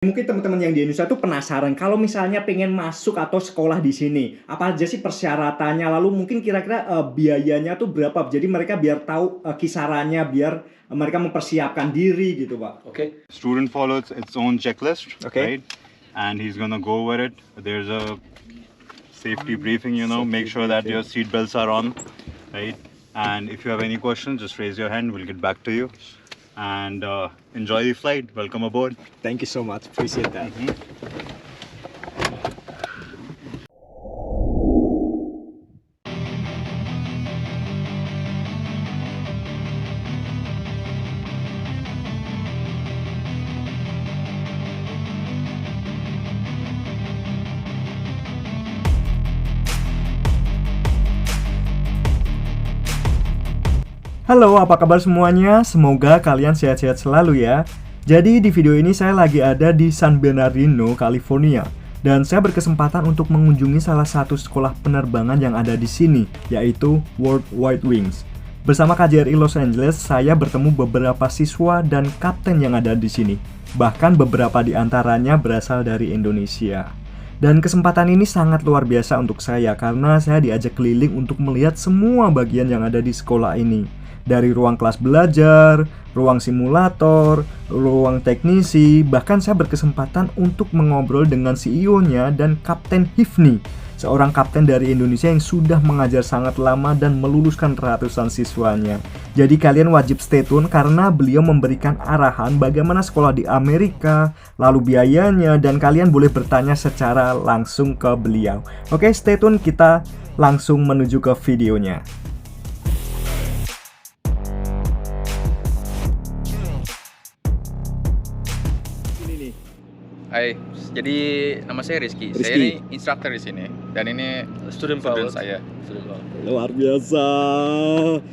Mungkin teman-teman yang di Indonesia tuh penasaran kalau misalnya pengen masuk atau sekolah di sini, apa aja sih persyaratannya? Lalu mungkin kira-kira, biayanya tuh berapa? Jadi mereka biar tahu, kisarannya biar mereka mempersiapkan diri gitu, Pak. Okay. Student follows its own checklist, Okay. right? And he's gonna go over it. There's a safety briefing, make sure that your seat belts are on, right? And if you have any questions, just raise your hand. We'll get back to you. And enjoy the flight. Welcome aboard. Thank you so much, appreciate that. Halo, apa kabar semuanya? Semoga kalian sehat-sehat selalu ya. Jadi di video ini saya lagi ada di San Bernardino, California. Dan saya berkesempatan untuk mengunjungi salah satu sekolah penerbangan yang ada di sini, yaitu World Wide Wings. Bersama KJRI Los Angeles, saya bertemu beberapa siswa dan kapten yang ada di sini. Bahkan beberapa di antaranya berasal dari Indonesia. Dan kesempatan ini sangat luar biasa untuk saya karena saya diajak keliling untuk melihat semua bagian yang ada di sekolah ini. Dari ruang kelas belajar, ruang simulator, ruang teknisi, bahkan saya berkesempatan untuk mengobrol dengan CEO-nya dan Kapten Hifni, seorang kapten dari Indonesia yang sudah mengajar sangat lama dan meluluskan ratusan siswanya. Jadi kalian wajib stay tune karena beliau memberikan arahan bagaimana sekolah di Amerika, lalu biayanya, dan kalian boleh bertanya secara langsung ke beliau. Oke, stay tune, kita langsung menuju ke videonya. Hai, jadi nama saya Rizky. Saya ini instruktur di sini dan ini Student saya. Luar biasa.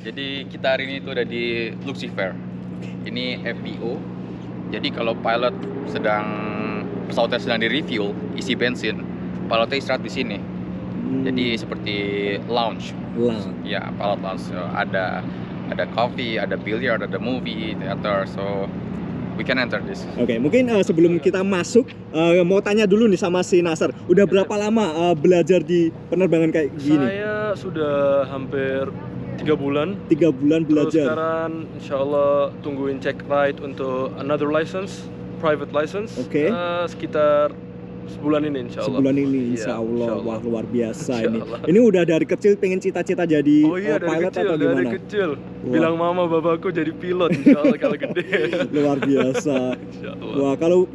Jadi kita hari ini tuh ada di Lucifer. Ini FBO. Jadi kalau pilot pesawatnya sedang di refuel, isi bensin, pilotnya istirahat di sini. Jadi seperti lounge. Ya, pilot lounge. So, ada coffee, ada billiard, ada movie, theater. So we can enter this. Oke, mungkin sebelum kita masuk, mau tanya dulu nih sama si Nasar. Udah berapa lama belajar di penerbangan kayak gini? Saya sudah hampir 3 bulan. 3 bulan Terus belajar. sekarang insya Allah tungguin check ride untuk another license, private license. Oke. Sekitar sebulan ini insya Allah. Sebulan ini, Iya, insya Allah. insya Allah. Wah, luar biasa Insya ini. Allah. Ini udah dari kecil pengen cita-cita jadi Oh iya, dari pilot kecil, atau dari gimana? kecil. Wah. Bilang mama babaku jadi pilot insya Allah kalau gede. Luar biasa. Insya Allah. Wah, kalau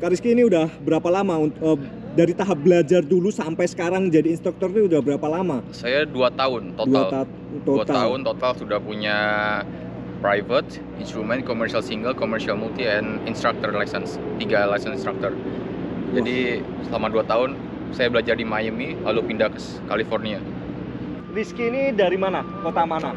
Kak Rizky ini udah berapa lama dari tahap belajar dulu sampai sekarang jadi instruktur itu udah berapa lama? Saya 2 tahun total. 2 tahun total sudah punya private, instrument, commercial single, commercial multi, and instructor license. 3 license instructor. Jadi selama 2 tahun saya belajar di Miami, lalu pindah ke California. Rizky ini dari mana? Kota mana?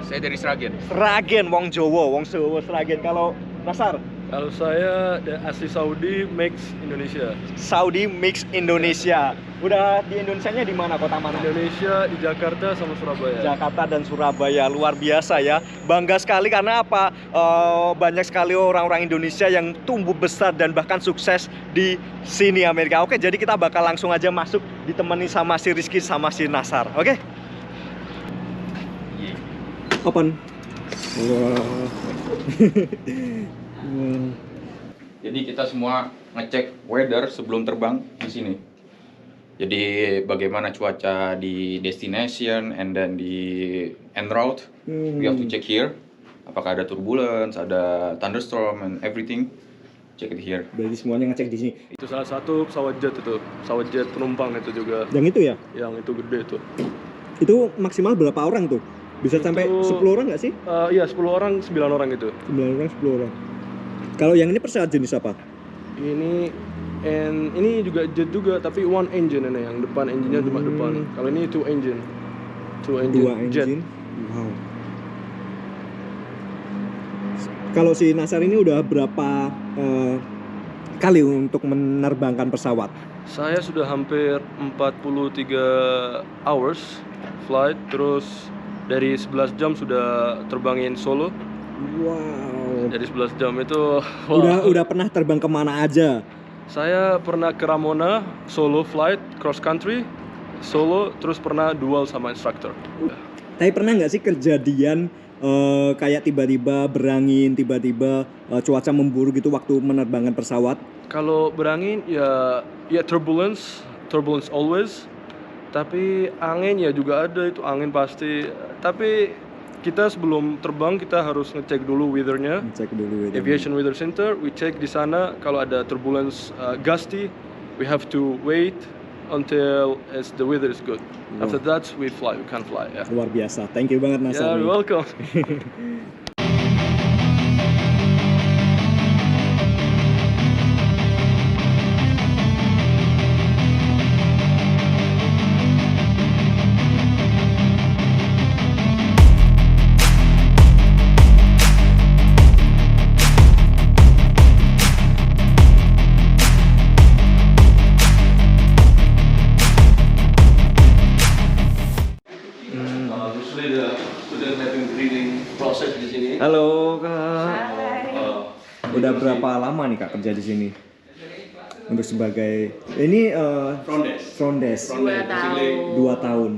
Saya dari Sragen. Sragen, wong Jawa, wong Jawa Sragen. Kalau Nasar, Kalau saya asli Saudi, mix Indonesia. Saudi mix Indonesia. Udah di Indonesianya di mana? Kota mana? Indonesia di Jakarta sama Surabaya. Jakarta dan Surabaya. Luar biasa ya. Bangga sekali karena apa? Banyak sekali orang-orang Indonesia yang tumbuh besar dan bahkan sukses di sini Amerika. Oke, jadi kita bakal langsung aja masuk ditemani sama si Rizky sama si Nasar. Oke? Open. Wow. Jadi kita semua ngecek weather sebelum terbang di sini. Jadi bagaimana cuaca di destination and then di en route. We have to check here. Apakah ada turbulence, ada thunderstorm and everything. Check it here. Berarti semuanya ngecek di sini. Itu salah satu pesawat jet itu, pesawat jet penumpang itu juga, Yang itu ya? yang itu gede tuh. Itu maksimal berapa orang tuh? Bisa sampai Itu- 10 orang nggak sih? Iya 10 orang, 9 orang itu. 9 orang, 10 orang. Kalau yang ini pesawat jenis apa? Ini juga jet juga, tapi one engine ini, yang depan engine-nya cuma depan. Kalau ini two engine. Dua jet. engine. Wow. Kalau si Nasar ini udah berapa kali untuk menerbangkan pesawat? Saya sudah hampir 43 hours flight, terus dari 11 jam sudah terbangin solo. Wow. Jadi 11 jam itu wah. Udah pernah terbang kemana aja? Saya pernah ke Ramona, solo flight, cross country, solo, terus pernah dual sama instructor. Tapi pernah nggak sih kejadian kayak tiba-tiba berangin, tiba-tiba cuaca memburuk gitu waktu menerbangkan pesawat? Kalau berangin ya turbulence always. Tapi angin ya juga ada, itu angin pasti. Tapi kita sebelum terbang kita harus ngecek dulu weather-nya. Cek dulu ya. Aviation Weather Center, we check di sana kalau ada turbulence gusty, we have to wait until the weather is good. After that we can fly. Yeah. Luar biasa. Thank you banget Mas Yeah, Armi. you're welcome. Usually the student having breathing process di sini. Halo Kak. Udah berapa lama nih Kak kerja di sini? Untuk sebagai ini front desk. 2 tahun.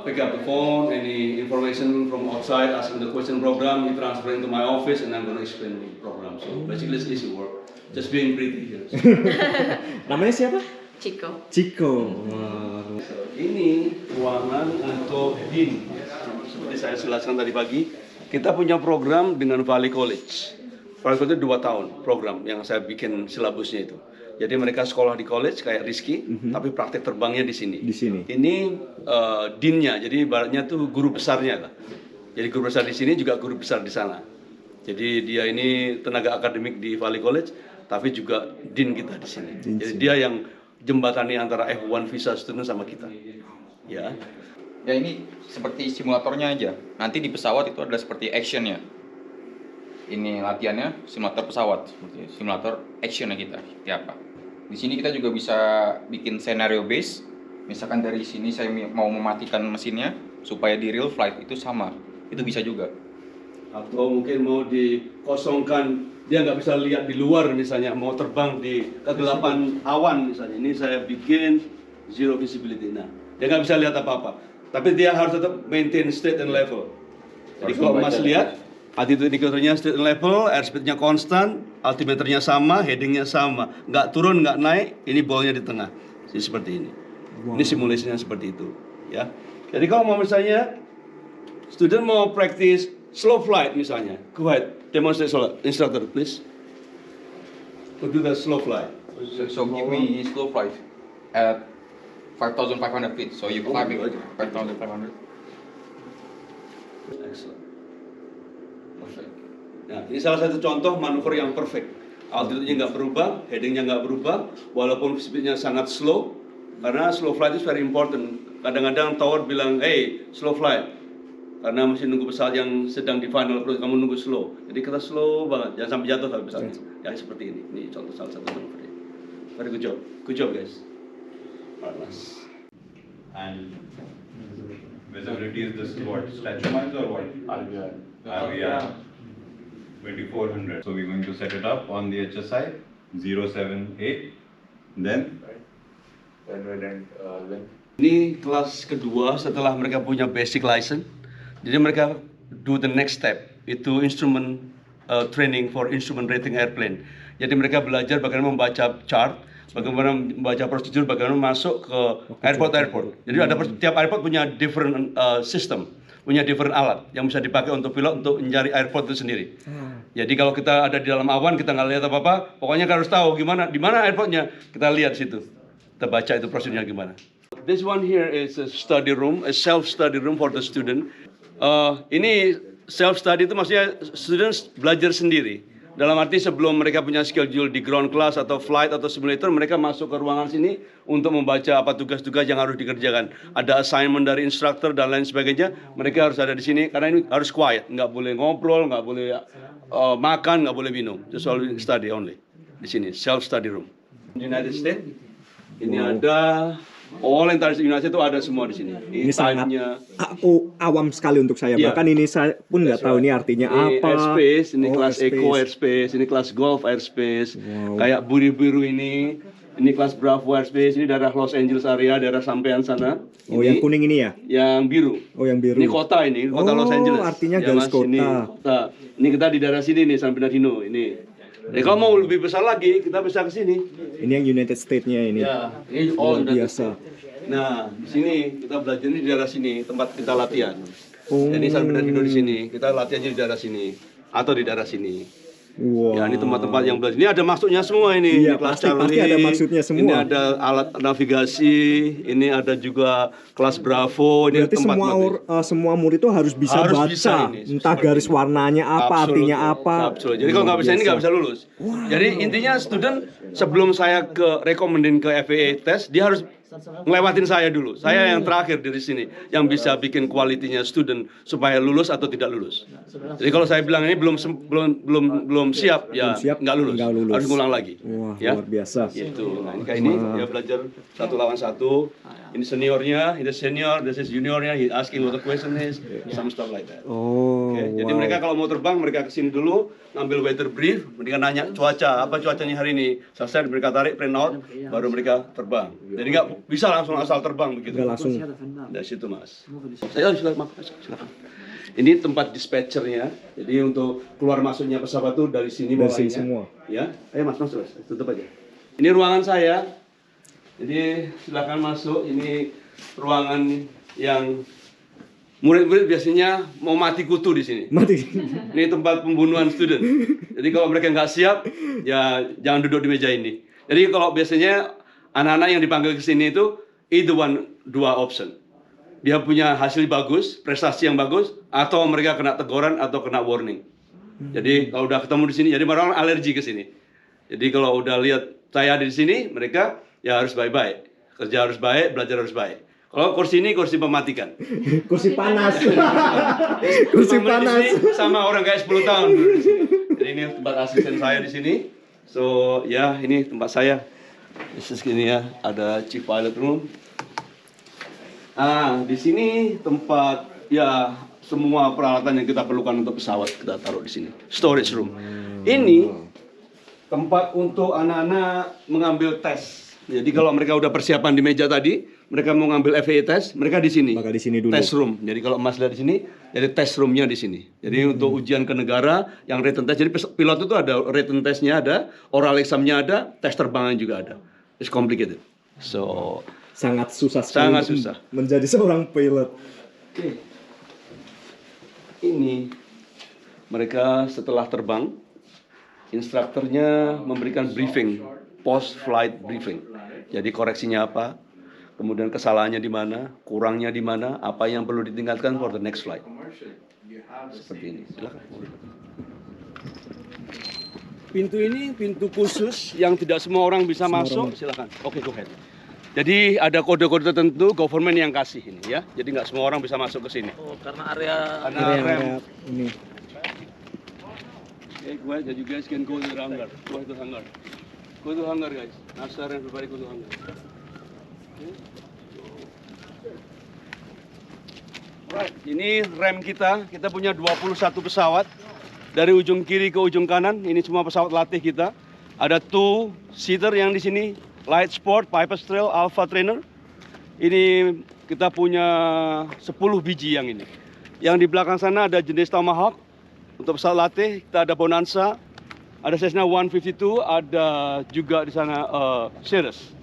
Pick up the phone, any information from outside, asking the question program, you transfer into my office, and I'm going to explain the program. So basically it's easy work. Just being pretty here. Namanya siapa? Chico. Ciko. Ini ruangan untuk Dean. Seperti saya jelaskan tadi pagi, kita punya program dengan Valley College. Valley College itu 2 tahun program yang saya bikin silabusnya itu. Jadi mereka sekolah di college kayak Rizky, tapi praktek terbangnya di sini. Di sini. Ini deannya, jadi ibaratnya tuh guru besarnya lah. Jadi guru besar di sini juga guru besar di sana. Jadi dia ini tenaga akademik di Valley College, tapi juga dean kita di sini. Jadi dia yang jembatani antara F1 visa student sama kita. Ya. Ya ini seperti simulatornya aja. Nanti di pesawat itu ada seperti actionnya. Ini latihannya simulator pesawat, seperti simulator actionnya kita. Seperti apa? Di sini kita juga bisa bikin scenario base. Misalkan dari sini saya mau mematikan mesinnya supaya di real flight itu sama. Itu bisa juga. Atau mungkin mau dikosongkan, dia nggak bisa lihat di luar misalnya, mau terbang di kegelapan awan misalnya. Ini saya bikin zero visibility. Nah, dia nggak bisa lihat apa-apa. Tapi dia harus tetap maintain straight and level. Jadi kalau Mas lihat, altitude indicatornya straight and level, airspeednya konstan, altimeternya sama, headingnya sama. Nggak turun, nggak naik, ini ballnya di tengah. Jadi seperti ini. Ini simulasinya seperti itu. Ya. Jadi kalau mau misalnya, student mau practice slow flight misalnya, go ahead, demonstrate instructor please. To do the slow flight. So give me slow flight at 5,500 feet. So you climbing 5,500. Excellent. Perfect. Nah, ini salah satu contoh manuver yang perfect. Altitude-nya nggak berubah, heading-nya nggak berubah, walaupun speed-nya sangat slow. Karena slow flight is very important. Kadang-kadang tower bilang, hey, slow flight. Karena masih nunggu pesawat yang sedang di final approach, kamu nunggu slow. Jadi kita slow banget, jangan sampai jatuh tapi pesawat. Yang seperti ini. Ini contoh salah satu manuver. Very good job. Good job guys. Alright, nice. And visibility is this what? Statue miles or what? RVR. 2400. So we're going to set it up on the HSI 078. Then Ini kelas kedua setelah mereka punya basic license. Jadi mereka do the next step, itu instrument training for instrument rating airplane. Jadi mereka belajar bagaimana membaca chart, bagaimana membaca prosedur, bagaimana masuk ke airport. Jadi ada tiap airport punya different system, punya different alat yang bisa dipakai untuk pilot untuk mencari airport itu sendiri. Jadi kalau kita ada di dalam awan kita nggak lihat apa-apa, pokoknya kita harus tahu gimana di mana airportnya, kita lihat situ, kita baca itu prosedurnya gimana. This one here is a study room, a self study room for the student. Ini self study itu maksudnya students belajar sendiri. Dalam arti sebelum mereka punya schedule di ground class atau flight atau simulator, mereka masuk ke ruangan sini untuk membaca apa tugas-tugas yang harus dikerjakan. Ada assignment dari instructor dan lain sebagainya. Mereka harus ada di sini karena ini harus quiet, nggak boleh ngobrol, nggak boleh makan, nggak boleh minum. Just only study only. Di sini self study room. United States. Ini ada All entire Indonesia itu ada semua di sini. Ini sangat time-nya. awam sekali untuk saya. Iya. Bahkan ini saya pun nggak tahu ini artinya Ini apa. airspace, ini Oh, kelas airspace. Eco airspace, ini kelas Golf airspace. Wow. Kayak biru ini kelas Bravo airspace, ini daerah Los Angeles area, daerah sampean sana. Oh, Ini yang kuning ini ya? yang biru. Oh, yang biru. Ini kota kota Oh, Los Angeles. artinya Ya, garis Mas, Ini, kota. kota. Ini kita di daerah sini nih, San Bernardino ini. Kalau mau lebih besar lagi, kita bisa ke sini. Ini yang United States-nya ini. Ya, ini Luar all biasa. Nah, di sini kita belajar di daerah sini, tempat kita latihan. Oh. Jadi San Bernardino di sini, kita latihannya di daerah sini atau di daerah sini. Wow. Ya, ini tempat-tempat yang belajar. Ini ada maksudnya semua ini. Iya, Ini kelas pasti ada maksudnya semua. Ini ada alat navigasi, ini ada juga kelas Bravo. Ini Berarti semua murid itu harus bisa Harus baca, bisa ini, entah seperti garis ini. warnanya apa, artinya apa. Absolut. Jadi kalau nggak bisa ini nggak bisa lulus. Jadi intinya student sebelum saya rekomendin ke FAA test, dia harus ngelewatin saya dulu. Saya yang terakhir dari sini yang bisa bikin kualitinya student supaya lulus atau tidak lulus. Jadi kalau saya bilang ini belum siap, ya nggak lulus. Harus ngulang lagi. Wah, Ya. luar biasa. Gitu. Nah, ini kayak ini dia belajar 1 lawan 1. Ini seniornya, ini senior, this is juniornya. He asking what the question is, some stuff like that. Oh, Oke, jadi wow. mereka kalau mau terbang mereka kesini dulu ngambil weather brief, mereka nanya cuaca apa cuacanya hari ini, selesai mereka tarik print out, baru mereka terbang. Jadi nggak bisa langsung asal terbang begitu. Nggak langsung. Dari situ mas. Silakan. Ini tempat dispatchernya. Jadi untuk keluar masuknya pesawat tuh dari sini Dari mulainya. sini semua. Ya, ayo mas masuk mas, tutup aja. Ini ruangan saya. Jadi silakan masuk. Ini ruangan yang murid-murid biasanya mau mati kutu di sini. Mati. Ini tempat pembunuhan student. Jadi kalau mereka nggak siap, ya jangan duduk di meja ini. Jadi kalau biasanya anak-anak yang dipanggil ke sini itu dua option. Dia punya hasil bagus, prestasi yang bagus, atau mereka kena teguran atau kena warning. Jadi kalau udah ketemu di sini, jadi orang alergi ke sini. Jadi kalau udah lihat saya ada di sini, mereka ya harus baik-baik. Kerja harus baik, belajar harus baik. Kalau kursi ini kursi mematikan. Kursi panas. Kursi panas. Sama orang kayak 10 tahun dulu di sini. Jadi ini tempat asisten saya di sini. So ya ini tempat saya. Ini ya ada chief pilot room. Di sini tempat ya semua peralatan yang kita perlukan untuk pesawat kita taruh di sini. Storage room. Ini tempat untuk anak-anak mengambil tes. Jadi kalau mereka udah persiapan di meja tadi, mereka mau ngambil FAA test, mereka di sini. Bakal di sini dulu. Test room. Jadi kalau Mas lihat di sini, jadi test roomnya di sini. Jadi untuk ujian ke negara, yang written test. Jadi pilot itu ada written testnya ada, oral examnya ada, tes terbangnya juga ada. It's complicated. So Sangat susah sekali Sangat untuk susah. menjadi seorang pilot. Oke. Ini mereka setelah terbang, instrukturnya memberikan briefing, post flight briefing. Jadi koreksinya apa, kemudian kesalahannya di mana, kurangnya di mana, apa yang perlu ditingkatkan for the next flight. Seperti ini. Silakan. Pintu ini pintu khusus yang tidak semua orang bisa masuk. Silakan. Oke, go ahead. Jadi ada kode-kode tertentu government yang kasih ini ya. Jadi nggak semua orang bisa masuk ke sini. Oh, karena area Area ini. Okay, go ahead. You guys can go to the hangar. Go to hangar. Go to hangar, guys. Nasar and everybody go to hangar. Okay. Alright, ini rem kita. Kita punya 21 pesawat dari ujung kiri ke ujung kanan. Ini semua pesawat latih kita. Ada 2-seater yang di sini. Light Sport, Piper's Trail, Alpha Trainer. Ini kita punya 10 biji yang ini. Yang di belakang sana ada jenis Tomahawk. Untuk pesawat latih, kita ada Bonanza. Ada Cessna 152, ada juga di sana Cirrus.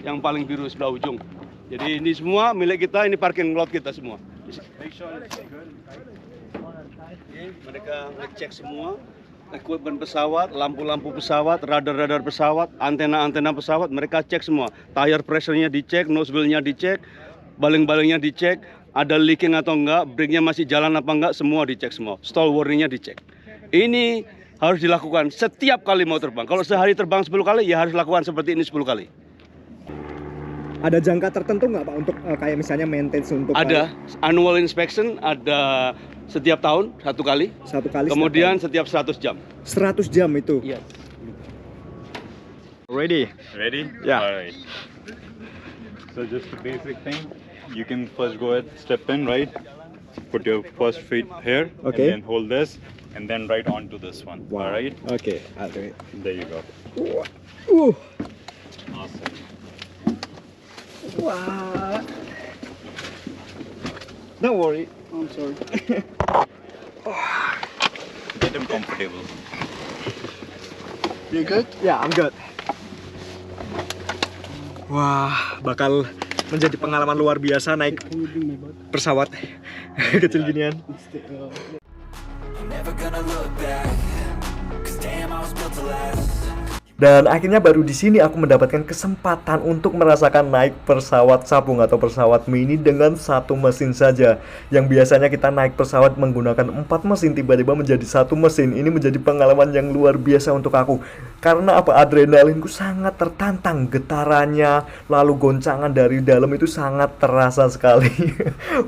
Yang paling biru sebelah ujung. Jadi ini semua milik kita, ini parking lot kita semua. Make sure it's good. Okay, mereka ngecek semua. Equipment pesawat, lampu-lampu pesawat, radar-radar pesawat, antena-antena pesawat, mereka cek semua. Tire pressure-nya dicek, nose wheel-nya dicek, baling-balingnya dicek, ada leaking atau enggak, brake-nya masih jalan apa enggak, semua dicek semua. Stall warning-nya dicek. Ini harus dilakukan setiap kali mau terbang. Kalau sehari terbang 10 kali, ya harus lakukan seperti ini 10 kali. Ada jangka tertentu nggak Pak untuk kayak misalnya maintenance untuk Ada annual inspection, ada setiap tahun 1 kali. satu kali? Kemudian setiap 100 jam. 100 jam itu. Iya. Ready? Ready? Yeah. All right. So just the basic thing, you can first go ahead, step in, right? Put your first feet here, Okay. and then hold this, and then right onto this one. All right? Okay, I'll do it. There you go. Awesome. Wah. Don't worry. I'm sorry. Get him comfortable. You good? Yeah, I'm good. Wah, bakal menjadi pengalaman luar biasa naik pesawat kecil ginian. Never gonna look back, 'cause damn, I was built to last. Dan akhirnya baru di sini aku mendapatkan kesempatan untuk merasakan naik pesawat sabung atau pesawat mini dengan satu mesin saja. Yang biasanya kita naik pesawat menggunakan 4 mesin, tiba-tiba menjadi satu mesin. Ini menjadi pengalaman yang luar biasa untuk aku. Karena apa? Adrenalinku sangat tertantang, getarannya, lalu goncangan dari dalam itu sangat terasa sekali.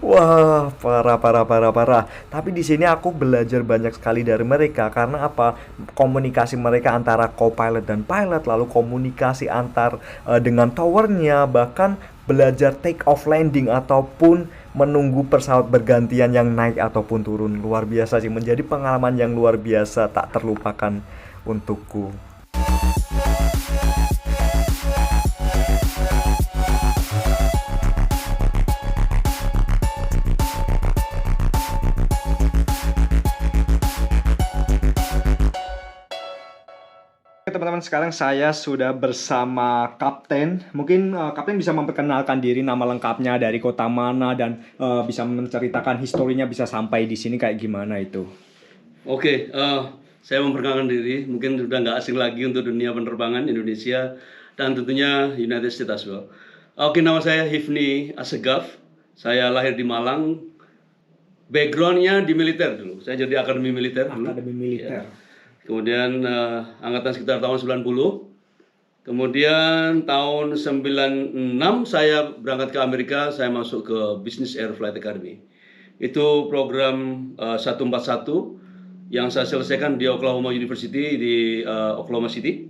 Wah, parah. Tapi di sini aku belajar banyak sekali dari mereka. Karena apa? Komunikasi mereka antara co-pilot dan pilot, lalu komunikasi antar dengan towernya, bahkan belajar take off landing ataupun menunggu pesawat bergantian yang naik ataupun turun. Luar biasa sih, menjadi pengalaman yang luar biasa, tak terlupakan untukku. Teman-teman, sekarang saya sudah bersama Kapten. Mungkin Kapten bisa memperkenalkan diri, nama lengkapnya, dari kota mana, dan bisa menceritakan historinya bisa sampai di sini kayak gimana itu. Oke, saya memperkenalkan diri. Mungkin sudah nggak asing lagi untuk dunia penerbangan Indonesia dan tentunya United States as well. Oke, nama saya Hifni Assegaf. Saya lahir di Malang. Backgroundnya di militer dulu. Saya jadi akademi militer dulu. Akademi militer. Ya. Kemudian angkatan sekitar tahun 90. Kemudian tahun 96 saya berangkat ke Amerika, saya masuk ke Business Air Flight Academy. Itu program 141 yang saya selesaikan di Oklahoma University di Oklahoma City.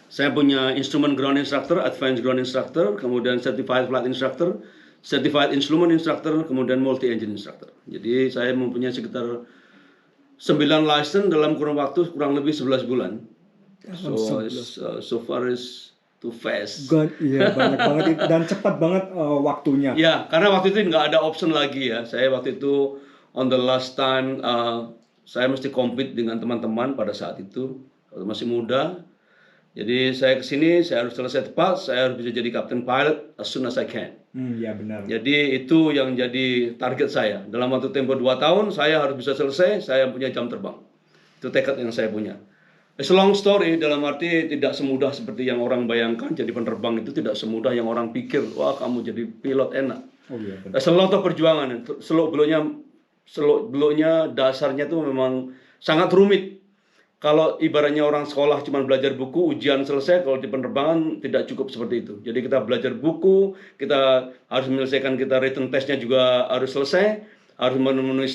Saya punya instrument ground instructor, advanced ground instructor, kemudian certified flight instructor, certified instrument instructor, kemudian multi engine instructor. Jadi saya mempunyai sekitar 9 license dalam kurun waktu kurang lebih 11 bulan. So far is too fast. Iya, banyak banget dan cepat banget waktunya. Ya, karena waktu itu nggak ada option lagi ya. Saya waktu itu on the last time saya mesti compete dengan teman-teman pada saat itu, masih muda. Jadi saya kesini, saya harus selesai tepat, saya harus bisa jadi captain pilot as soon as I can. Ya benar. Jadi itu yang jadi target saya. Dalam waktu tempo 2 tahun, saya harus bisa selesai, saya punya jam terbang. Itu tekad yang saya punya. It's a long story, dalam arti tidak semudah seperti yang orang bayangkan. Jadi penerbang itu tidak semudah yang orang pikir. Wah, kamu jadi pilot enak. Oh iya, benar. There's a lot of perjuangan. Seluk-beluknya dasarnya itu memang sangat rumit. Kalau ibaratnya orang sekolah cuma belajar buku, ujian selesai, kalau di penerbangan tidak cukup seperti itu. Jadi kita belajar buku, kita harus menyelesaikan, kita written testnya juga harus selesai, harus memenuhi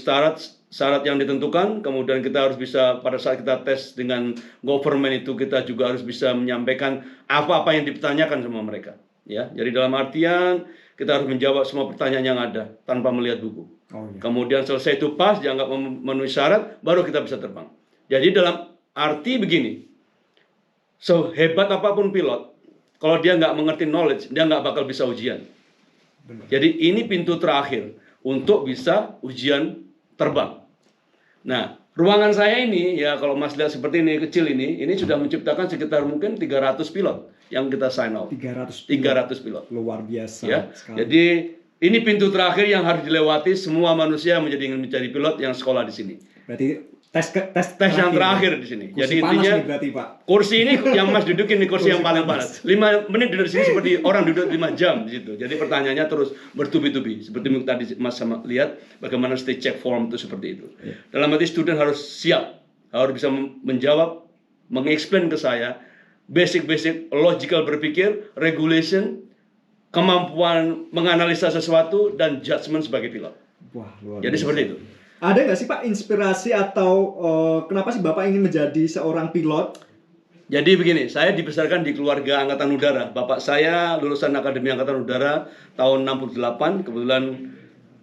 syarat yang ditentukan, kemudian kita harus bisa pada saat kita tes dengan government itu kita juga harus bisa menyampaikan apa-apa yang dipertanyakan sama mereka. Ya, jadi dalam artian kita harus menjawab semua pertanyaan yang ada tanpa melihat buku. Oh, iya. Kemudian selesai itu pas, dianggap memenuhi syarat, baru kita bisa terbang. Jadi dalam arti begini, sehebat apapun pilot, kalau dia nggak mengerti knowledge, dia nggak bakal bisa ujian. Benar. Jadi ini pintu terakhir untuk bisa ujian terbang. Nah, ruangan saya ini, ya kalau Mas lihat seperti ini, kecil ini sudah menciptakan sekitar mungkin 300 pilot yang kita sign out. 300 pilot. Luar biasa Ya, sekali. jadi ini pintu terakhir yang harus dilewati semua manusia ingin menjadi pilot yang sekolah di sini. Berarti tes yang terakhir di sini. Kursi Jadi panas intinya nih berarti, Pak. kursi ini yang Mas dudukin di kursi yang paling panas. panas. 5 menit duduk di sini seperti orang duduk 5 jam di situ. Jadi pertanyaannya terus bertubi-tubi. Seperti tadi Mas sama lihat bagaimana state check form itu seperti itu. Dalam arti student harus siap, harus bisa menjawab, mengeksplain ke saya basic logical berpikir, regulation, kemampuan menganalisa sesuatu dan judgment sebagai pilot. Wah, luar Jadi biasa. seperti itu. Ada nggak sih Pak inspirasi atau kenapa sih Bapak ingin menjadi seorang pilot? Jadi begini, saya dibesarkan di keluarga Angkatan Udara. Bapak saya lulusan Akademi Angkatan Udara tahun 68, kebetulan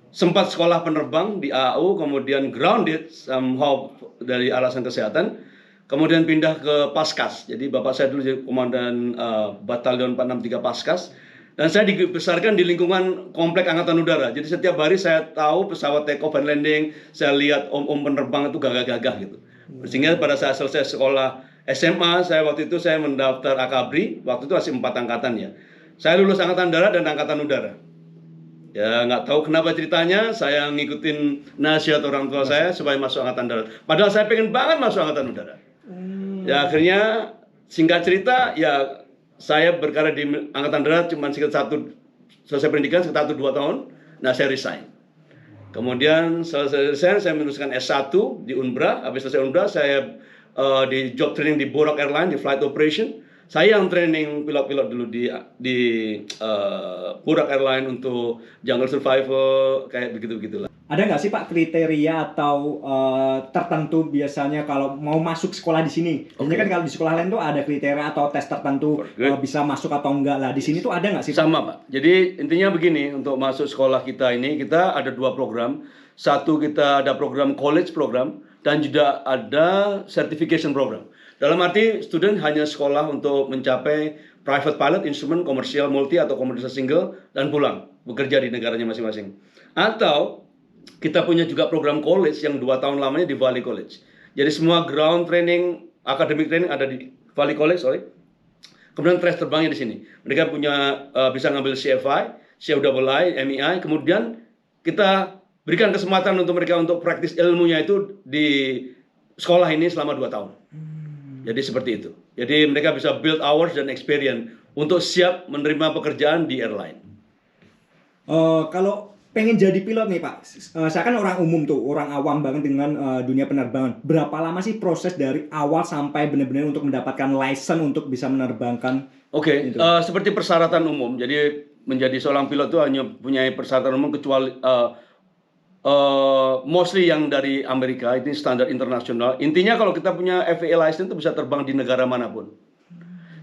sempat sekolah penerbang di AAU, kemudian grounded somehow dari alasan kesehatan, kemudian pindah ke Paskas. Jadi bapak saya dulu jadi komandan Batalion 463 Paskas, dan saya dibesarkan di lingkungan komplek Angkatan Udara. Jadi setiap hari saya tahu pesawat take off and landing, saya lihat om-om penerbang itu gagah-gagah gitu. Sehingga pada saat selesai sekolah SMA, waktu itu saya mendaftar Akabri, waktu itu masih 4 angkatan ya. Saya lulus Angkatan Darat dan Angkatan Udara. Ya nggak tahu kenapa ceritanya, saya ngikutin nasihat orang tua saya supaya masuk Angkatan Darat. Padahal saya pengen banget masuk Angkatan Udara. Ya akhirnya singkat cerita ya saya berkarir di Angkatan Darat cuma selesai pendidikan sekitar 1-2 tahun. Nah saya resign. Kemudian selesai resign saya meneruskan S1 di Unbra. Habis selesai Unbra saya di job training di Borak Airline di flight operation. Saya yang training pilot-pilot dulu di Borak Airline untuk jungle survival kayak begitu-begitulah. Ada nggak sih Pak kriteria atau tertentu biasanya kalau mau masuk sekolah di sini? Biasanya kan kalau di sekolah lain tuh ada kriteria atau tes tertentu bisa masuk atau enggak lah. Di sini tuh ada nggak sih? Sama Pak. Jadi intinya begini, untuk masuk sekolah kita ini kita ada 2 program. Satu kita ada program college program dan juga ada certification program. Dalam arti student hanya sekolah untuk mencapai private pilot, instrument, komersial multi atau komersial single dan pulang bekerja di negaranya masing-masing. Atau kita punya juga program college yang 2 tahun lamanya di Valley College. Jadi semua ground training, academic training ada di Valley College, Kemudian tes terbangnya di sini. Mereka punya bisa ngambil CFI, COAI, MEI. Kemudian kita berikan kesempatan untuk mereka untuk praktis ilmunya itu di sekolah ini selama 2 tahun. Jadi seperti itu. Jadi mereka bisa build hours dan experience untuk siap menerima pekerjaan di airline. Kalau pengen jadi pilot nih Pak, saya kan orang umum tuh, orang awam banget dengan dunia penerbangan. Berapa lama sih proses dari awal sampai benar-benar untuk mendapatkan license untuk bisa menerbangkan? Oke, seperti persyaratan umum. Jadi menjadi seorang pilot itu hanya punya persyaratan umum kecuali mostly yang dari Amerika, ini standar internasional. Intinya kalau kita punya FAA license itu bisa terbang di negara manapun.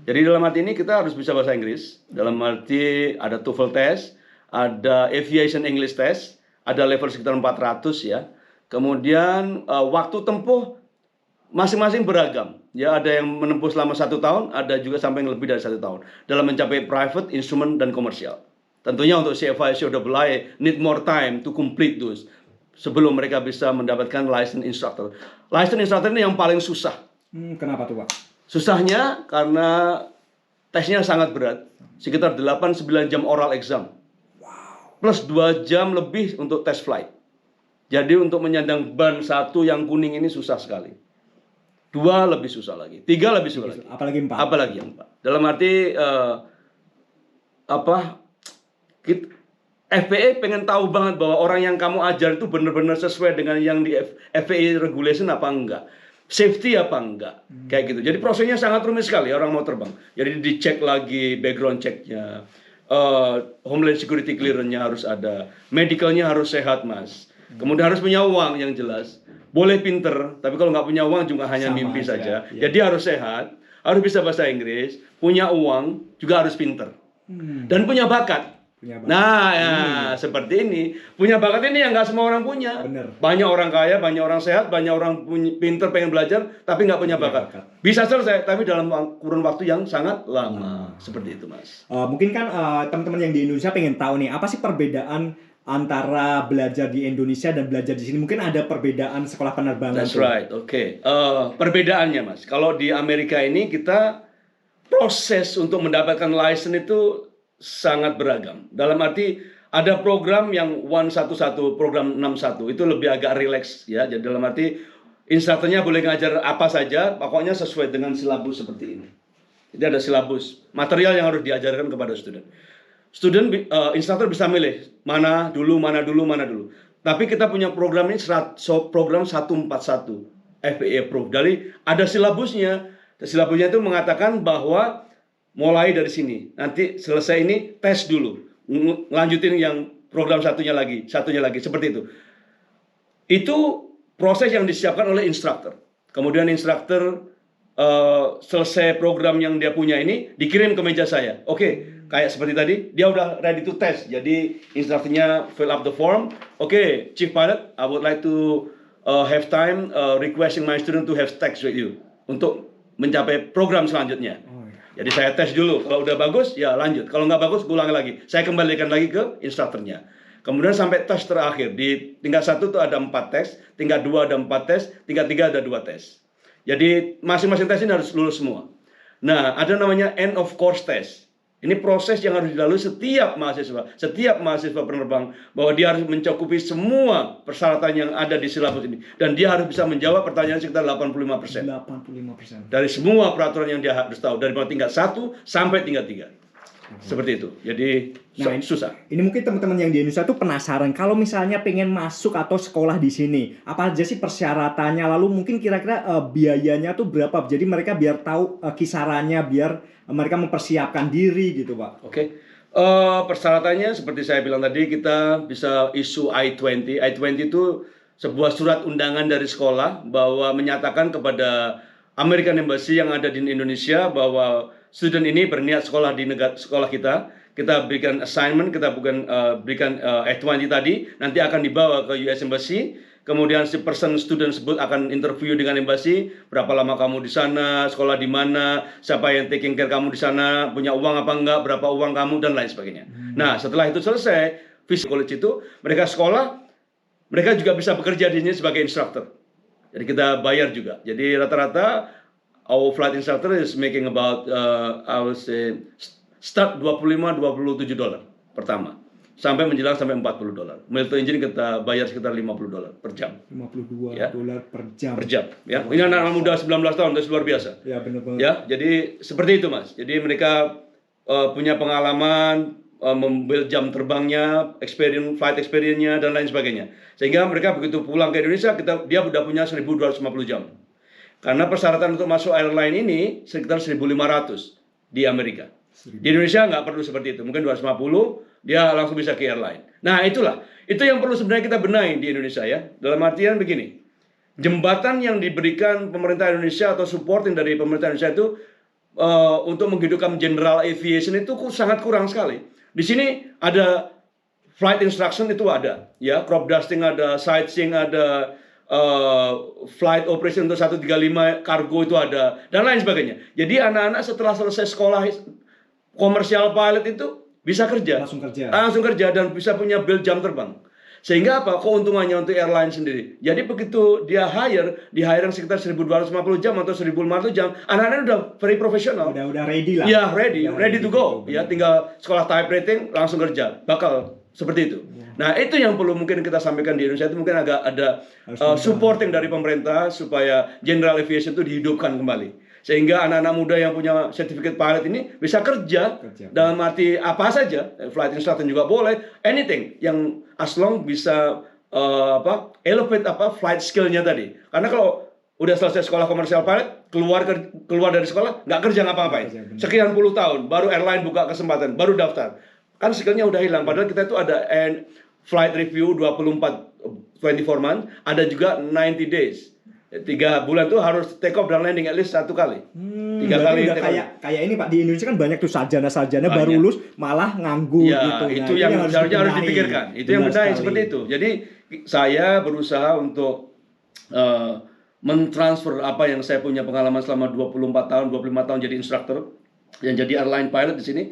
Jadi dalam arti ini kita harus bisa bahasa Inggris. Dalam arti ada TOEFL test, ada Aviation English test, ada level sekitar 400 ya. Kemudian waktu tempuh masing-masing beragam. Ya ada yang menempuh selama 1 tahun, ada juga sampai yang lebih dari 1 tahun dalam mencapai private, instrument dan komersial. Tentunya untuk CFI, COAI need more time to complete those sebelum mereka bisa mendapatkan license instructor. License instructor ini yang paling susah. Kenapa tuh Pak? Susahnya karena tesnya sangat berat, sekitar 8-9 jam oral exam. Plus 2 jam lebih untuk tes flight. Jadi untuk menyandang ban 1 yang kuning ini susah sekali. 2 lebih susah lagi, 3 lebih susah lagi. Apalagi 4. Apalagi yang 4. Dalam arti FAA pengen tahu banget bahwa orang yang kamu ajar itu benar-benar sesuai dengan yang di FAA regulation apa enggak, safety apa enggak, kayak gitu. Jadi prosesnya sangat rumit sekali orang mau terbang. Jadi dicek lagi background checknya, Homeland Security clearance-nya harus ada, medicalnya harus sehat mas, kemudian harus punya uang yang jelas, boleh pinter, tapi kalau nggak punya uang juga hanya mimpi saja. Jadi harus sehat, harus bisa bahasa Inggris, punya uang, juga harus pinter. Dan punya bakat. Nah, ya, seperti ini. Punya bakat ini yang nggak semua orang punya. Bener. Banyak orang kaya, banyak orang sehat, banyak orang pinter pengen belajar, tapi nggak punya bakat. Bisa selesai, tapi dalam kurun waktu yang sangat lama. Seperti itu, Mas. Mungkin kan teman-teman yang di Indonesia pengen tahu nih, apa sih perbedaan antara belajar di Indonesia dan belajar di sini? Mungkin ada perbedaan sekolah penerbangan. That's right, oke. Perbedaannya, Mas. Kalau di Amerika ini kita proses untuk mendapatkan license itu sangat beragam. Dalam arti ada program yang 111, program 61 itu lebih agak rileks ya. Jadi dalam arti instrukturnya boleh ngajar apa saja, pokoknya sesuai dengan silabus seperti ini. Jadi ada silabus, material yang harus diajarkan kepada student. Instruktur bisa milih mana dulu. Tapi kita punya program ini program 141 FAA approved. Dari ada silabusnya. Silabusnya itu mengatakan bahwa mulai dari sini, nanti selesai ini tes dulu, lanjutin yang program satunya lagi, seperti itu. Itu proses yang disiapkan oleh instruktur. Kemudian instruktur selesai program yang dia punya ini dikirim ke meja saya. Oke, kayak seperti tadi, dia udah ready to test. Jadi instrukturnya fill up the form. Oke, Chief Pilot, I would like to have time requesting my student to have text with you untuk mencapai program selanjutnya. Jadi saya tes dulu, kalau udah bagus ya lanjut, kalau nggak bagus ulangi lagi. Saya kembalikan lagi ke instrukturnya. Kemudian sampai tes terakhir, di tingkat 1 tuh ada 4 tes, tingkat 2 ada 4 tes, tingkat 3 ada 2 tes. Jadi masing-masing tes ini harus lulus semua. Nah, ada namanya end of course test. Ini proses yang harus dilalui setiap mahasiswa penerbang, bahwa dia harus mencakupi semua persyaratan yang ada di silabus ini, dan dia harus bisa menjawab pertanyaan sekitar 85%. 85%. Dari semua peraturan yang dia harus tahu, dari tingkat 1 sampai tingkat 3. Seperti itu. Jadi susah. Ini mungkin teman-teman yang di Indonesia tuh penasaran, kalau misalnya pengen masuk atau sekolah di sini, apa aja sih persyaratannya? Lalu mungkin kira-kira biayanya tuh berapa? Jadi mereka biar tahu kisarannya, biar mereka mempersiapkan diri gitu, Pak. Oke. Persyaratannya seperti saya bilang tadi, kita bisa issue I-20. I-20 itu sebuah surat undangan dari sekolah bahwa menyatakan kepada American Embassy yang ada di Indonesia bahwa student ini berniat sekolah di sekolah kita. Kita berikan assignment, kita berikan I-20 tadi, nanti akan dibawa ke US Embassy. Kemudian si student sebut akan interview dengan embassy, berapa lama kamu di sana, sekolah di mana, siapa yang taking care kamu di sana, punya uang apa enggak, berapa uang kamu, dan lain sebagainya. Nah, setelah itu selesai, visa college itu, mereka sekolah, mereka juga bisa bekerja di sini sebagai instructor. Jadi kita bayar juga. Jadi rata-rata our flight instructor is making about I would say start $25-27 pertama, sampai menjelang sampai $40. Milito engine kita bayar sekitar $50 per jam. $52 per jam. Per jam, ya. Ini anak muda 19 tahun, itu luar biasa. Ya, benar banget. Ya, jadi seperti itu, Mas. Jadi mereka punya pengalaman, membuild jam terbangnya, flight experience-nya, dan lain sebagainya. Sehingga mereka begitu pulang ke Indonesia, dia udah punya 1.250 jam. Karena persyaratan untuk masuk airline ini sekitar 1.500 di Amerika. Di Indonesia nggak perlu seperti itu, mungkin 250, dia langsung bisa ke airline. Nah, itu yang perlu sebenarnya kita benahi di Indonesia, ya. Dalam artian begini, jembatan yang diberikan pemerintah Indonesia atau supporting dari pemerintah Indonesia itu untuk menghidupkan general aviation itu sangat kurang sekali. Di sini ada flight instruction, itu ada, ya, crop dusting ada, sightseeing ada, flight operation untuk 135 kargo itu ada, dan lain sebagainya. Jadi anak-anak setelah selesai sekolah komersial pilot itu bisa kerja, langsung kerja dan bisa punya build jam terbang. Sehingga apa? Keuntungannya untuk airline sendiri. Jadi begitu dia di hire sekitar 1.250 jam atau 1.500 jam, anak-anak udah very profesional. Udah ready lah. Ya, ready to go. Ya, tinggal sekolah type rating langsung kerja. Bakal seperti itu. Nah, itu yang perlu mungkin kita sampaikan di Indonesia, itu mungkin agak ada supporting dari pemerintah supaya general aviation itu dihidupkan kembali. Sehingga anak-anak muda yang punya sertifikat pilot ini bisa kerja dalam arti apa saja, flight instructor juga boleh, anything yang as long bisa elevate flight skill-nya tadi. Karena kalau udah selesai sekolah komersial pilot, keluar dari sekolah, nggak kerja ngapa-ngapain. Sekian puluh tahun, baru airline buka kesempatan, baru daftar. Kan skill-nya udah hilang. Padahal kita itu ada flight review 24 month, ada juga 90 days. 3 bulan tuh harus take off dan landing at least 1 kali. 3 kali udah kayak ini, Pak, di Indonesia kan banyak tuh sarjana baru lulus malah nganggur ya, gitu. Itu yang seharusnya harus dipikirkan. Itu yang benar seperti itu. Jadi saya berusaha untuk mentransfer apa yang saya punya pengalaman selama 24 tahun, 25 tahun jadi instruktur yang jadi airline pilot di sini,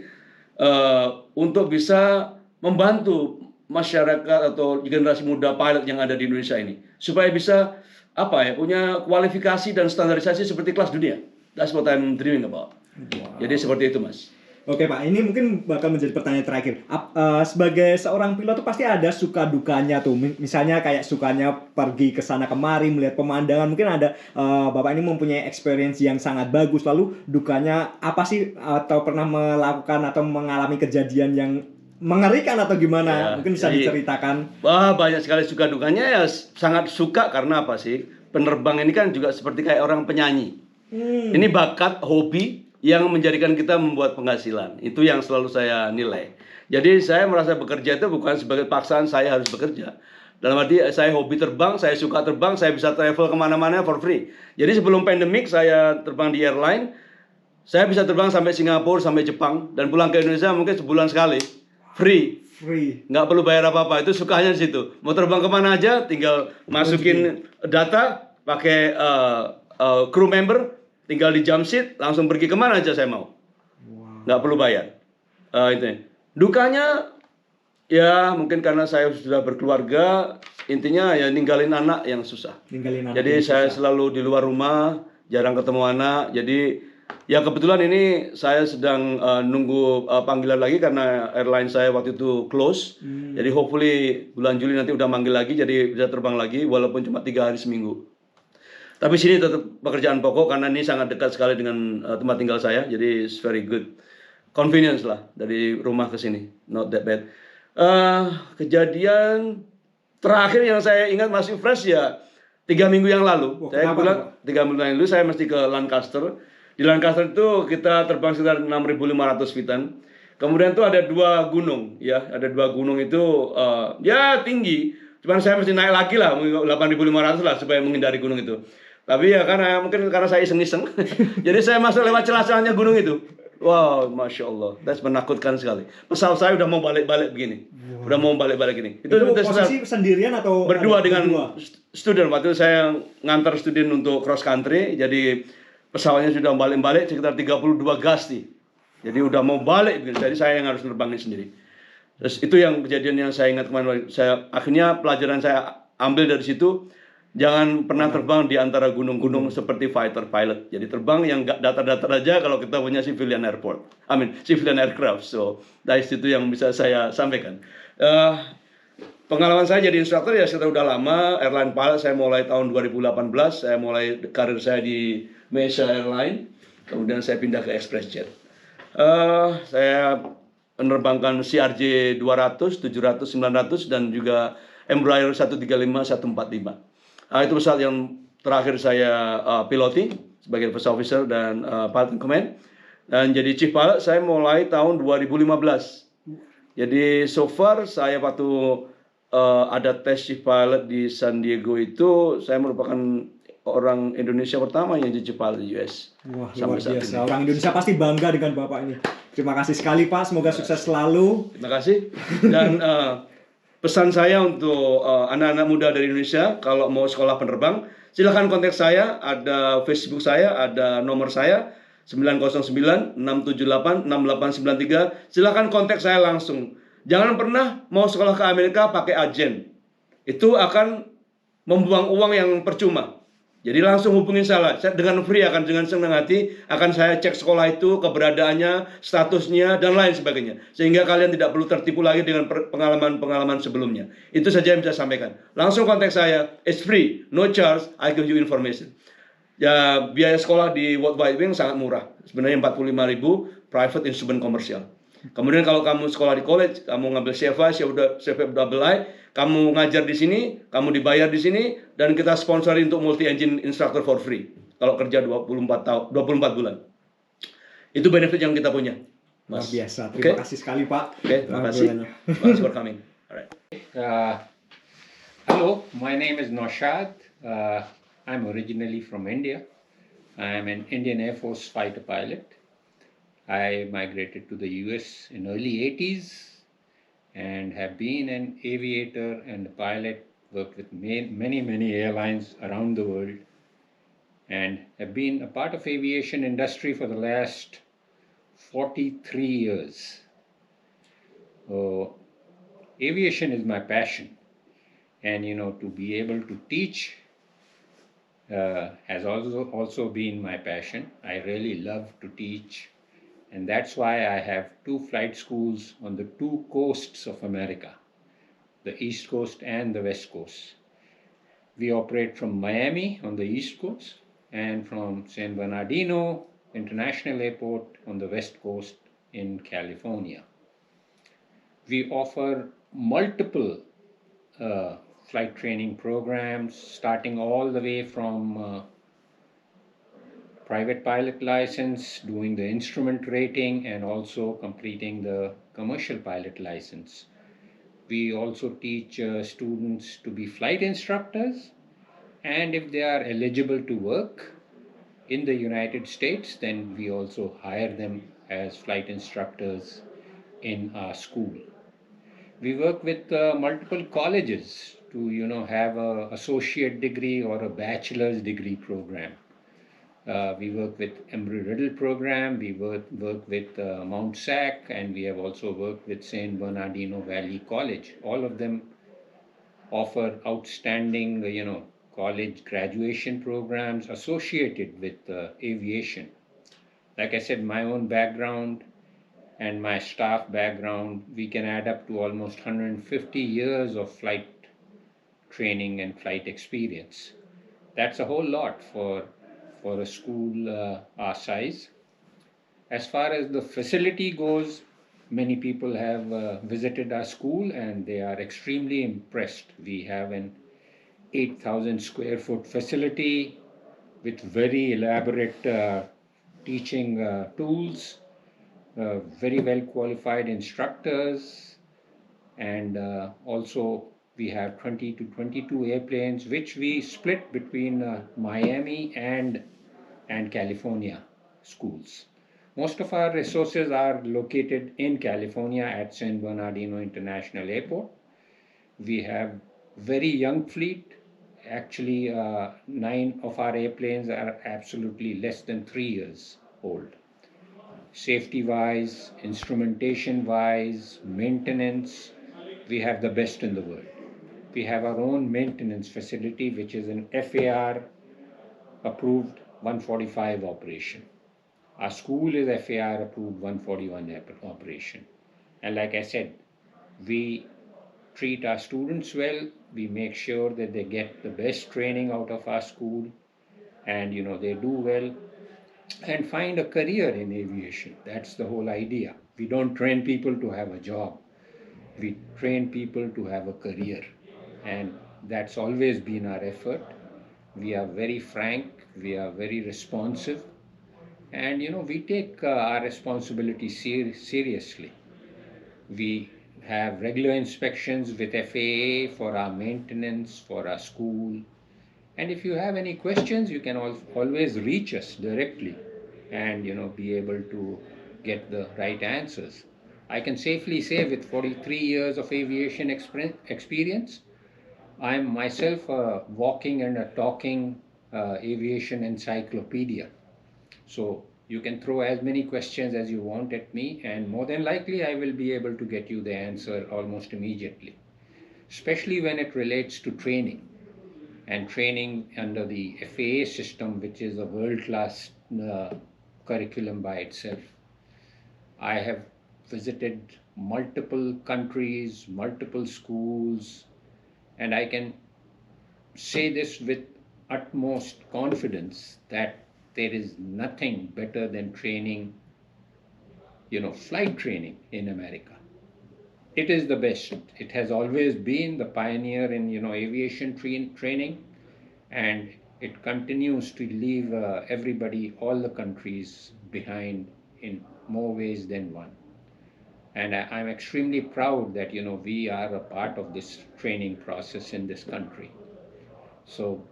untuk bisa membantu masyarakat atau generasi muda pilot yang ada di Indonesia ini supaya bisa punya kualifikasi dan standarisasi seperti kelas dunia. That's what I'm dreaming about. Wow. Jadi seperti itu, Mas. Oke, Pak, ini mungkin bakal menjadi pertanyaan terakhir. Sebagai seorang pilot tuh pasti ada suka dukanya tuh. Misalnya kayak sukanya pergi ke sana kemari melihat pemandangan. Mungkin ada Bapak ini mempunyai experience yang sangat bagus. Lalu dukanya apa sih, atau pernah melakukan atau mengalami kejadian yang mengerikan atau gimana? Ya, mungkin bisa diceritakan. Banyak sekali suka dukanya. Ya sangat suka karena apa sih? Penerbang ini kan juga seperti kayak orang penyanyi. Ini bakat, hobi yang menjadikan kita membuat penghasilan. Itu yang selalu saya nilai. Jadi saya merasa bekerja itu bukan sebagai paksaan saya harus bekerja, Dalam arti saya hobi terbang, saya suka terbang, saya bisa travel kemana-mana for free. Jadi sebelum pandemik saya terbang di airline, saya bisa terbang sampai Singapura, sampai Jepang, dan pulang ke Indonesia mungkin sebulan sekali, free. Nggak perlu bayar apa-apa, itu sukanya di situ. Mau terbang kemana aja, tinggal masukin data, pakai crew member, tinggal di jump seat, langsung pergi kemana aja saya mau. Nggak perlu bayar. Itu. Dukanya, ya mungkin karena saya sudah berkeluarga, intinya ya ninggalin anak yang susah. Jadi saya selalu di luar rumah, jarang ketemu anak. Jadi ya kebetulan ini saya sedang nunggu panggilan lagi karena airline saya waktu itu close. Jadi hopefully bulan Juli nanti udah manggil lagi, jadi bisa terbang lagi walaupun cuma 3 hari seminggu. Tapi sini tetap pekerjaan pokok karena ini sangat dekat sekali dengan tempat tinggal saya. Jadi it's very good convenience lah dari rumah ke sini, not that bad. Kejadian terakhir yang saya ingat masih fresh ya 3 minggu yang lalu. Saya pulang 3 minggu yang lalu saya mesti ke Lancaster. Di Lancaster itu kita terbang sekitar 6.500 feetan. Kemudian tuh ada 2 gunung, ya ada 2 gunung itu ya tinggi. Cuman saya mesti naik lagi lah 8.500 lah supaya menghindari gunung itu. Tapi ya mungkin karena saya iseng-iseng, jadi saya masuk lewat celah-celahnya gunung itu. Wow, masya Allah, that's menakutkan sekali. Pesawat saya udah mau balik-balik begini, udah mau balik-balik gini. Itu posisi sendirian atau berdua dengan student. Waktu itu saya ngantar student untuk cross country, jadi pesawatnya sudah balik-balik sekitar 32 gasti. Jadi udah mau balik begini, jadi saya yang harus nerbangin sendiri. Terus itu yang kejadian yang saya ingat kemarin. Akhirnya pelajaran saya ambil dari situ. Jangan pernah terbang di antara gunung-gunung seperti fighter pilot. Jadi terbang yang nggak datar-datar aja kalau kita punya civilian civilian aircraft. So dari situ yang bisa saya sampaikan. Pengalaman saya jadi instruktur ya sekitar udah lama. Airline pilot saya mulai tahun 2018. Saya mulai karir saya di Mesa Airline. Kemudian saya pindah ke ExpressJet. Saya menerbangkan CRJ 200, 700, 900 dan juga Embraer 135, 145. Itu pesawat yang terakhir saya piloti sebagai first officer dan pilot in command. Dan jadi chief pilot saya mulai tahun 2015. Jadi so far saya waktu ada tes chief pilot di San Diego itu, saya merupakan orang Indonesia pertama yang jadi chief pilot di US. Wah, luar biasa. Orang Indonesia pasti bangga dengan Bapak ini. Terima kasih sekali Pak, semoga sukses selalu. Terima kasih. Dan pesan saya untuk anak-anak muda dari Indonesia, kalau mau sekolah penerbang, silakan kontak saya, ada Facebook saya, ada nomor saya 909-678-6893. Silakan kontak saya langsung. Jangan pernah mau sekolah ke Amerika pakai agen. Itu akan membuang uang yang percuma. Jadi langsung hubungin saya dengan free, dengan senang hati akan saya cek sekolah itu, keberadaannya, statusnya, dan lain sebagainya. Sehingga kalian tidak perlu tertipu lagi dengan pengalaman-pengalaman sebelumnya. Itu saja yang bisa saya sampaikan. Langsung kontak saya, it's free, no charge, I give you information. Ya, biaya sekolah di World Wide Wing sangat murah. Sebenarnya 45.000 private instrument komersial. Kemudian kalau kamu sekolah di college, kamu ngambil CFA double I, kamu ngajar di sini, kamu dibayar di sini, dan kita sponsori untuk multi-engine instructor for free. Kalau kerja 24 bulan. Itu benefit yang kita punya. Luar biasa. Terima kasih sekali Pak. Terima kasih. Thanks for coming. Alright. Hello, my name is Naushad. I'm originally from India. I'm an Indian Air Force fighter pilot. I migrated to the US in early 80s and have been an aviator and a pilot, worked with many airlines around the world, and have been a part of aviation industry for the last 43 years. Aviation is my passion, and to be able to teach has also been my passion. I really love to teach. And that's why I have 2 flight schools on the 2 coasts of America, the East Coast and the West Coast. We operate from Miami on the East Coast and from San Bernardino International Airport on the West Coast in California. We offer multiple flight training programs, starting all the way from private pilot license, doing the instrument rating, and also completing the commercial pilot license. We also teach students to be flight instructors, and if they are eligible to work in the United States, then we also hire them as flight instructors in our school. We work with multiple colleges to have a associate degree or a bachelor's degree program. We work with Embry-Riddle program, we work with Mount SAC, and we have also worked with San Bernardino Valley College. All of them offer outstanding, college graduation programs associated with aviation. Like I said, my own background and my staff background, we can add up to almost 150 years of flight training and flight experience. That's a whole lot for a school our size. As far as the facility goes, many people have visited our school and they are extremely impressed. We have an 8,000 square foot facility with very elaborate teaching tools, very well qualified instructors, and also we have 20 to 22 airplanes which we split between Miami and California schools. Most of our resources are located in California at San Bernardino International Airport. We have very young fleet. Actually, 9 of our airplanes are absolutely less than 3 years old. Safety wise, instrumentation wise, maintenance, we have the best in the world. We have our own maintenance facility, which is an FAR approved 145 operation. Our school is FAR approved 141 operation. And like I said, we treat our students well. We make sure that they get the best training out of our school, and they do well and find a career in aviation. That's the whole idea. We don't train people to have a job. We train people to have a career. And that's always been our effort. We are very frank, we are very responsive, and we take our responsibility seriously. We have regular inspections with FAA for our maintenance, for our school. And if you have any questions, you can always reach us directly and be able to get the right answers. I can safely say with 43 years of aviation experience, I'm myself a walking and a talking aviation encyclopedia. So you can throw as many questions as you want at me, and more than likely I will be able to get you the answer almost immediately, especially when it relates to training, and training under the FAA system, which is a world-class curriculum by itself. I have visited multiple countries, multiple schools, and I can say this with utmost confidence that there is nothing better than training, flight training in America. It is the best. It has always been the pioneer in, aviation training, and it continues to leave everybody, all the countries behind in more ways than one. And I'm extremely proud that, we are a part of this training process in this country. So,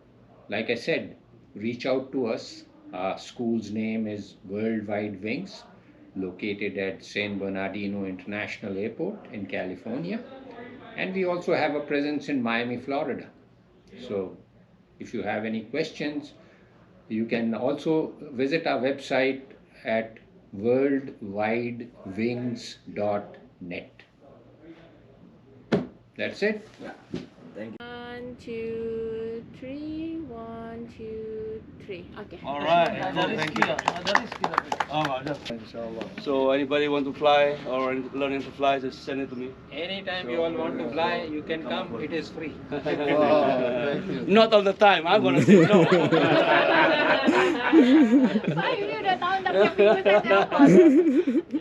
like I said, reach out to us. Our school's name is Worldwide Wings, located at San Bernardino International Airport in California. And we also have a presence in Miami, Florida. So, if you have any questions, you can also visit our website at worldwidewings.net. That's it. Thank you. 1, 2, 3. 1, 2, 3. Okay. All right. Thank you. So anybody want to fly or learning to fly, just send it to me. Anytime you all want to fly, you can come. It is free. Not all the time. I'm gonna say no. Ay, ini udah tahu tapi minggu saya telepon.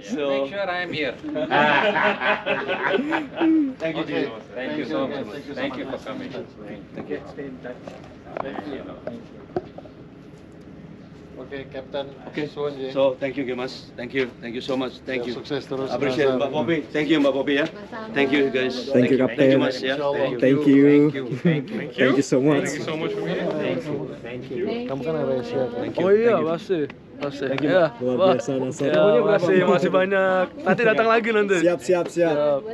So Make sure I am here. thank you, Gino. Thank you so much. Thank you for coming. Stay in touch. Thank you. Oke, Captain. Okay. Suwun, ya. So thank you Mas. Thank you so much. Thank you. Sukses terus. Appreciate Nazar. Mbak Popi. Thank you Mbak Popi ya. Thank you guys. Thank you, Thank Kapten. you Mas ya. Insyaallah. Thank you. Thank you. Thank you so much. Kamu kan Malaysia. Oh iya, pasti. Ya, luar biasa Nasar. Ya, masih banyak. Nanti datang lagi nanti. Siap. 213.